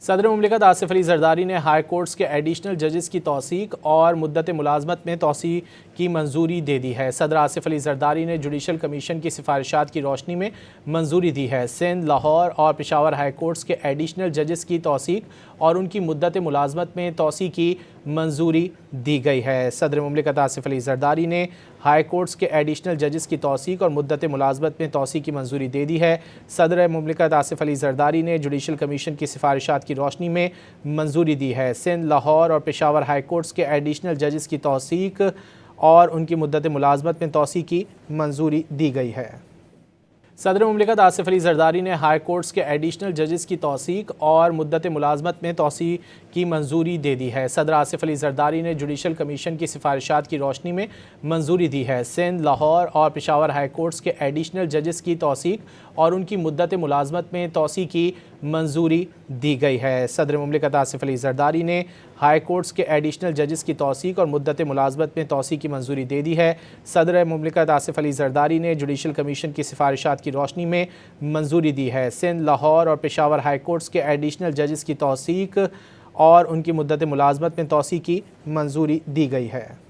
صدر مملکت آصف علی زرداری نے ہائی کورٹس کے ایڈیشنل ججز کی توثیق اور مدت ملازمت میں توسیع کی منظوری دے دی ہے۔ صدر آصف علی زرداری نے جوڈیشل کمیشن کی سفارشات کی روشنی میں منظوری دی ہے۔ سندھ، لاہور اور پشاور ہائی کورٹس کے ایڈیشنل ججز کی توثیق اور ان کی مدت ملازمت میں توسیع کی منظوری دی گئی ہے۔ صدر مملکت آصف علی زرداری نے ہائی کورٹس کے ایڈیشنل ججز کی توثیق اور مدت ملازمت میں توسیع کی منظوری دے دی ہے۔ صدر مملکت آصف علی زرداری نے جوڈیشل کمیشن کی سفارشات کی روشنی میں منظوری دی ہے۔ سندھ، لاہور اور پشاور ہائی کورٹس کے ایڈیشنل ججز کی توثیق اور ان کی مدت ملازمت میں توسیع کی منظوری دی گئی ہے۔ صدر مملکت آصف علی زرداری نے ہائی کورٹس کے ایڈیشنل ججز کی توثیق اور مدت ملازمت میں توسیع کی منظوری دے دی ہے۔ صدر آصف علی زرداری نے جوڈیشل کمیشن کی سفارشات کی روشنی میں منظوری دی ہے۔ سندھ، لاہور اور پشاور ہائی کورٹس کے ایڈیشنل ججز کی توثیق اور ان کی مدت ملازمت میں توسیع کی منظوری دی گئی ہے۔ صدر مملکت آصف علی زرداری نے ہائی کورٹس کے ایڈیشنل ججز کی توثیق اور مدت ملازمت میں توسیع کی منظوری دے دی ہے۔ صدر مملکت آصف علی زرداری نے جوڈیشل کمیشن کی سفارشات کی روشنی میں منظوری دی ہے۔ سندھ، لاہور اور پشاور ہائی کورٹس کے ایڈیشنل ججز کی توثیق اور ان کی مدت ملازمت میں توسیع کی منظوری دی گئی ہے۔